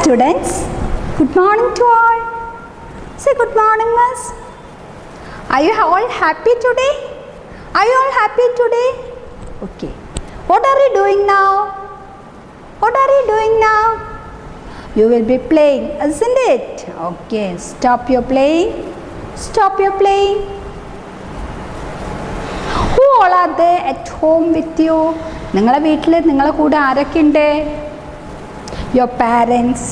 Students, good morning to all. Say good morning, Miss. Are you all happy today? Are you all happy today? Okay. What are you doing now? What are you doing now? You will be playing, isn't it? Okay. Stop your playing. Stop your playing. Who all are there at home with you? നിങ്ങളെ വീട്ടിൽ നിങ്ങളെ കൂടെ ആരൊക്കെയുണ്ട്? Your parents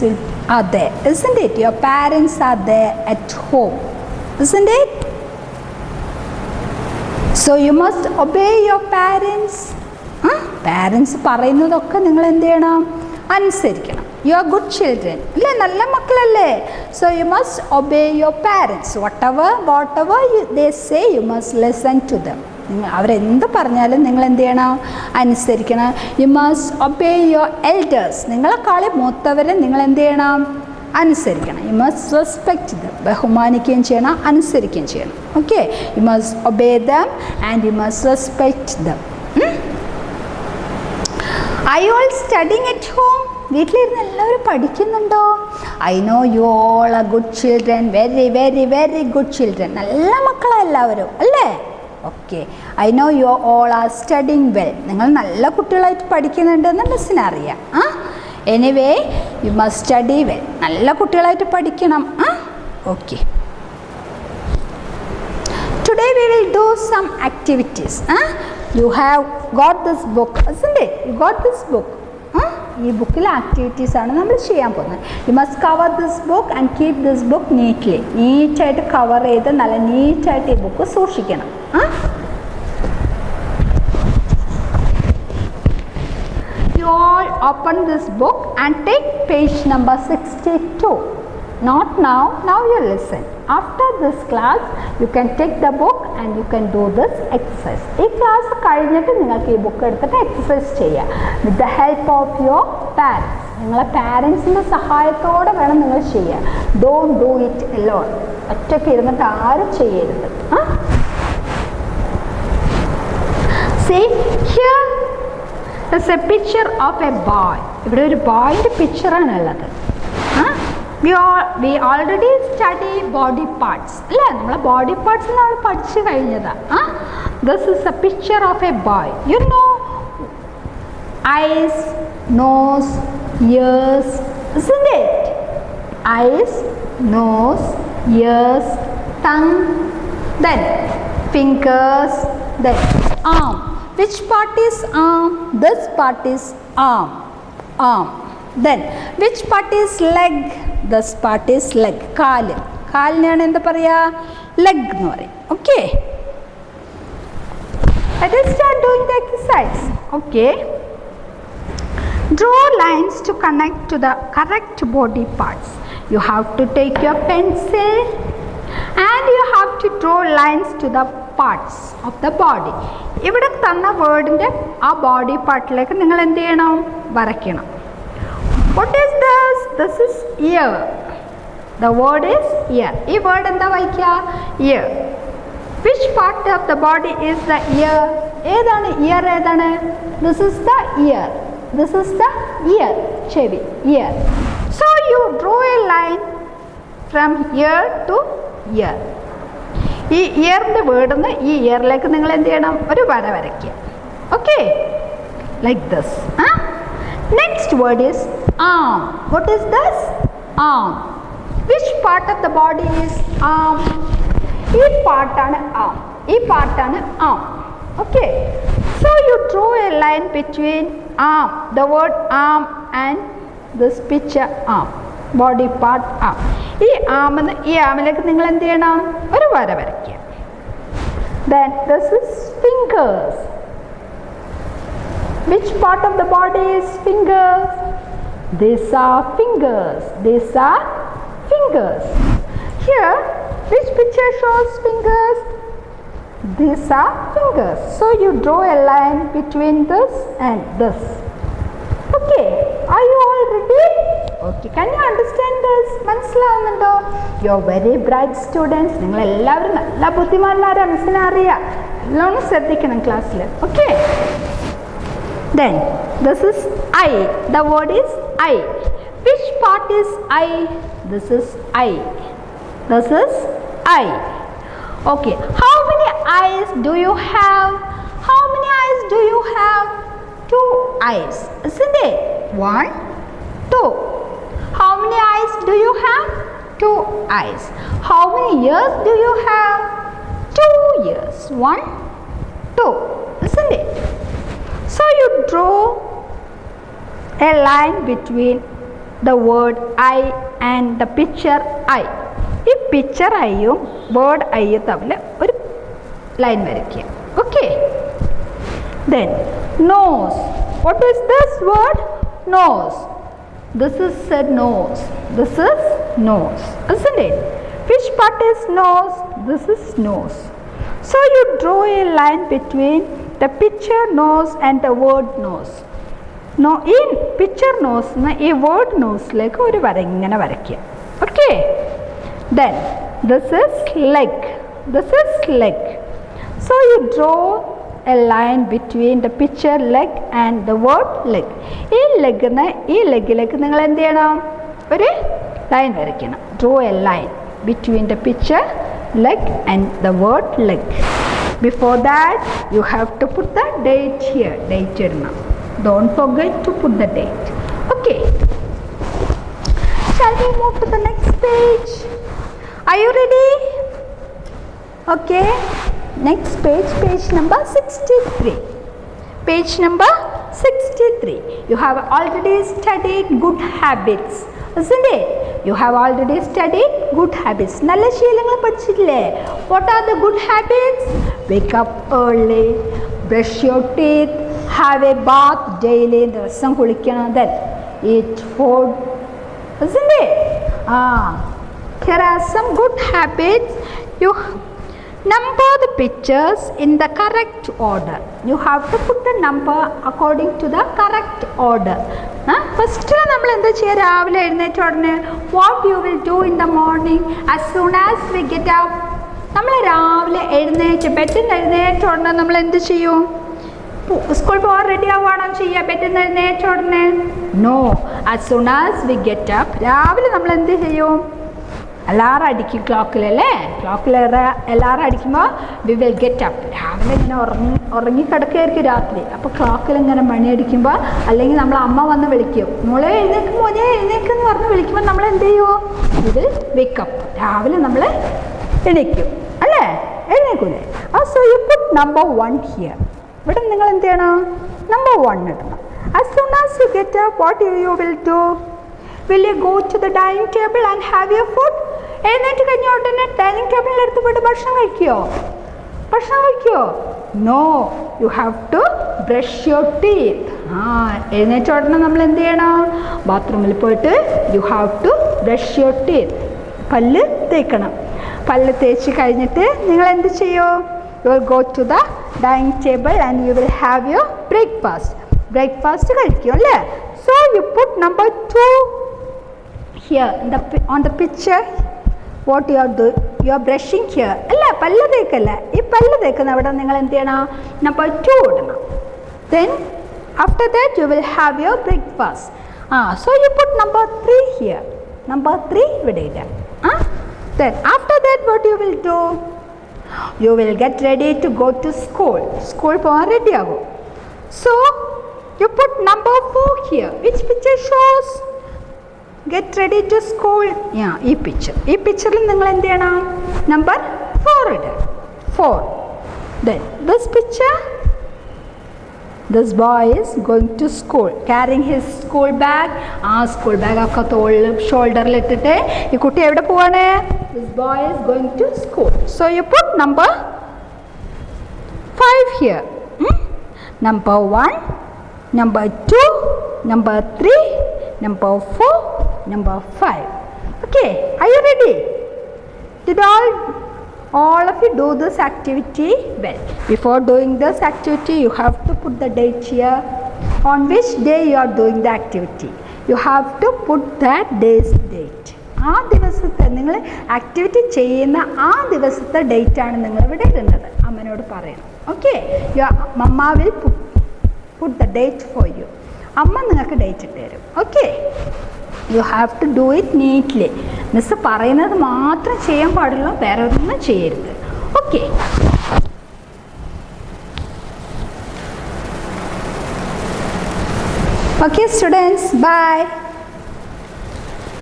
are there, isn't it? Your parents are there at home, isn't it? So you must obey your parents. Parents പറയുന്നതൊക്കെ നിങ്ങൾ എന്ത് ചെയ്യണം? അനുസരിക്കണം. You are good children. അല്ലേ, നല്ല മക്കളല്ലേ? So you must obey your parents. Whatever they say, you must listen to them. അവരെന്ത് പറഞ്ഞാലും നിങ്ങൾ എന്ത് ചെയ്യണം? അനുസരിക്കണം. You must obey your elders. നിങ്ങളെക്കാളെ മൂത്തവരെ നിങ്ങൾ എന്ത് ചെയ്യണം? അനുസരിക്കണം. You must respect them. ബഹുമാനിക്കുകയും ചെയ്യണം, അനുസരിക്കുകയും ചെയ്യണം. Okay, you must obey them and you must respect them. I all studying at home. വീട്ടിലിരുന്ന് എല്ലാവരും പഠിക്കുന്നുണ്ടോ? I know you all are good children. Very very very good children. നല്ല മക്കളാണ് എല്ലാവരും, അല്ലേ? Okay, I know you all are studying well. നിങ്ങൾ നല്ല കുട്ടികളായിട്ട് പഠിക്കുന്നുണ്ടെന്ന് മിസ്സിന് അറിയാം. Anyway you must study well. നല്ല കുട്ടികളായിട്ട് പഠിക്കണം. Okay, today we will do some activities. You have got this book, isn't it? You got this book. ഈ ബുക്കിൽ ആക്ടിവിറ്റീസ് ആണ് നമ്മൾ ചെയ്യാൻ പോകുന്നത്. You must cover this book and keep this book neatly. നീറ്റായിട്ട് കവർ ചെയ്ത് നല്ല നീറ്റായിട്ട് ഈ ബുക്ക് സൂക്ഷിക്കണം. You all open this book and take page number 62. Not now. Now you listen. After this class, you can take the book and you can do this exercise. ഈ class കഴിഞ്ഞിട്ട് നിങ്ങൾക്ക് ഈ book എടുത്തിട്ട് exercise ചെയ്യാം. With the help of your parents. നിങ്ങളെ പാരൻസിൻ്റെ സഹായത്തോടെ വേണം നിങ്ങൾ ചെയ്യാൻ. Don't do it Elon. ഒറ്റയ്ക്ക് ഇരുന്നിട്ട് ആരും ചെയ്യരുത്. See, here is a picture of a boy. ഇവിടെ ഒരു ബോയിൻ്റെ പിക്ചറാണ് ഉള്ളത്. We already study body parts. അല്ലേ, നമ്മളെ ബോഡി പാർട്സ് നമ്മൾ പഠിച്ചു കഴിഞ്ഞതാണ്. This is a picture of a boy. You know, eyes, nose, ears, isn't it? Eyes, nose, ears, tongue, then fingers, then arm. Which part is arm? This part is arm. Then which part is leg? This part is leg. കാലിനാണ് എന്താ പറയുക? leg എന്ന് പറയും. Okay, let us start doing the exercise. Okay, draw lines to connect to the correct body parts. You have to take your pencil and you have to draw lines to the parts of the body. ഇവിടെ തന്ന വേർഡിൻ്റെ ആ body പാർട്ടിലേക്ക് നിങ്ങൾ എന്ത് ചെയ്യണം? വരയ്ക്കണം. What is this? This is ear. The word is ear. ഈ word എന്താ വായിക്കുക? ear. Which part of the body is the ear? ഏതാണ് ear? ഏതാണ്? This is the ear. This is the ear. ചെവി, ear. So you draw a line from ear to ear. ഈ ഇയറിൻ്റെ വേർഡിൽ നിന്ന് ഈ ഇയറിലേക്ക് നിങ്ങൾ എന്ത് ചെയ്യണം? ഒരു വര വരയ്ക്കുക. Okay, like this. Next word is arm. What is this? Arm. Which part of the body is arm? ഈ പാർട്ടാണ് arm. ഈ പാർട്ടാണ് arm. Okay. So you draw a line between arm, the word arm, and this picture arm. Body part arm. ഈ ആമെന്ന് ഈ ആമിലേക്ക് നിങ്ങൾ എന്ത് ചെയ്യണം? ഒരു വര വരയ്ക്കുക. Then this is fingers. Which part of the body is fingers? These are fingers. These are fingers. Here, which picture shows fingers? These are fingers. So you draw a line between this and this. Okay, are you all ready? Okay, can you understand this? മനസ്സിലാവുന്നുണ്ടോ? You are very bright students. നിങ്ങൾ എല്ലാവരും നല്ല ബുദ്ധിമാന്മാരാണ്, മിസ്സിനെ അറിയാം. എല്ലാം ശ്രദ്ധിക്കണം ക്ലാസ്സിൽ. Okay. Then this is eye. The word is eye. Which part is eye? This is eye. This is eye. Okay. How many eyes do you have? How many eyes do you have? 2 eyes, isn't it? 1, 2. How many eyes do you have? 2 eyes. How many ears do you have? 2 ears. 1, 2, isn't it? So you draw a line between the word eye and the picture eye. ഈ picture ഐയും word ഐയും തമ്മിൽ ഒരു line വരയ്ക്കുക. Okay. Then nose. What is this word? Nose. This is a nose. This is nose, isn't it? Which part is nose? This is nose. So you draw a line between the picture nose and the word nose. No, in picture nose na a word nose like oru vara ingane varakka. Okay. Then this is leg. This is leg. So you draw a line between the picture leg and the word leg. ഈ ലെഗിലേക്ക് നിങ്ങൾ എന്ത് ചെയ്യണം? ഒരു line വരയ്ക്കണം. Draw a line between the picture leg and the word leg. Before that you have to put the date here. Date ഇടണം. Don't forget to put the date. Okay. Shall we move to the next page? Are you ready? Okay. Next page, page number 63. Page number 63. You have already studied good habits, isn't it? You have already studied good habits. നല്ല ശീലങ്ങൾ പഠിച്ചിട്ടില്ലേ? What are the good habits? Wake up early, brush your teeth, have a bath daily. ദിവസം കുളിക്കണം. Then eat food, isn't it? Here are some good habits. You number the pictures in the correct order. You have to put the number according to the correct order. First നമ്മൾ എന്താ ചെയ്യുക? രാവിലെ എഴുന്നേറ്റ ഉടനെ what you will do in the morning as soon as we get up. നമ്മൾ രാവിലെ ബെഡിൽ നിന്ന് എഴുന്നേറ്റ ഉടനെ നമ്മൾ എന്ത് ചെയ്യും? സ്കൂൾ പോകാൻ റെഡി ആവുകയാണോ ചെയ്യുക ബെഡിൽ നിന്ന് എഴുന്നേറ്റ ഉടനെ? No. as soon as we get up രാവിലെ നമ്മൾ എന്ത് ചെയ്യും? അലാറം അടിക്കും ക്ലോക്കിലല്ലേ? ക്ലോക്കിൽ അലാറം അടിക്കുമ്പോൾ വി വിൽ ഗെറ്റ് അപ്പ്. രാവിലെ ഇങ്ങനെ ഉറങ്ങിക്കിടക്കുകയായിരിക്കും രാത്രി. അപ്പോൾ ക്ലോക്കിൽ ഇങ്ങനെ മണി അടിക്കുമ്പോൾ അല്ലെങ്കിൽ നമ്മൾ അമ്മ വന്ന് വിളിക്കും, മോളെ എഴുന്നേക്കും മോനെ എഴുന്നേക്കെന്ന് പറഞ്ഞ് വിളിക്കുമ്പോൾ നമ്മൾ എന്ത് ചെയ്യുമോ? We will wake up. രാവിലെ നമ്മൾ എണീക്കും അല്ലേ? എഴുന്നേക്കൂലേ? So you put number 1 here. ഇവിടെ നിങ്ങൾ എന്ത് ചെയ്യണം? നമ്പർ 1 ഇടണം. as soon as you get up what you will do? Will you go to the dining table and have your food? എഴുന്നേറ്റ് കഴിഞ്ഞ ഉടനെ ഡൈനിങ് ടേബിളിൽ എടുത്ത് പോയിട്ട് ഭക്ഷണം കഴിക്കുമോ? No. You have to brush your teeth. എഴുന്നേറ്റ ഉടനെ നമ്മൾ എന്ത് ചെയ്യണം? ബാത്റൂമിൽ പോയിട്ട് you have to brush your teeth. പല്ല് തേക്കണം. പല്ല് തേച്ച് കഴിഞ്ഞിട്ട് നിങ്ങൾ എന്ത് ചെയ്യും? You will go to the dining table and you will have your breakfast കഴിക്കും അല്ലേ? So you put number 2 here on the picture. What you are doing? You are brushing here. അല്ല, പല്ല് തേക്കല്ല. ഈ പല്ല് തേക്കുന്ന അവിടെ നിങ്ങൾ എന്ത് ചെയ്യണം? നമ്പർ 2 ഇടണം. Then after that you will have your breakfast. So you put number 3 here. Number 3 ഇവിടെ ഇടാം. Then after that what you will do? You will get ready to go to school. School പോകാൻ ready ആകും. So you put number 4 here. Which picture shows? Get ready to school. ഈ പിക്ചറിൽ നിങ്ങൾ എന്ത് ചെയ്യണം? Number 4 ഇടുക. 4. Then this picture, this boy is going to school carrying his school bag. School bag ഒക്കെ തോളിൽ ഷോൾഡറിൽ ഇട്ടിട്ട് ഈ കുട്ടി എവിടെ പോവാണ്? This boy is going to school. So you put number 5 here. Number 1, number 2, number 3, number 4, number 5. Okay, are you ready? Did all of you do this activity well? Before doing this activity you have to put the date here. On which day you are doing the activity, you have to put that day's date. ആ ദിവസത്തെ നിങ്ങൾ activity ചെയ്യുന്ന ആ ദിവസത്തെ date ആണ് നിങ്ങൾ ഇവിടെ ഇടുന്നത്. അമ്മനോട് പറയണം. Okay, mamma will put the date for you. അമ്മ നിങ്ങൾക്ക് ഡേറ്റ് ഇട്ട് തരും. Okay, you have to do it neatly. Miss പറയുന്നത് മാത്രം ചെയ്യാൻ പാടുള്ളൂ, വേറെ ഒന്നും ചെയ്യരുത്. Okay, okay students, by.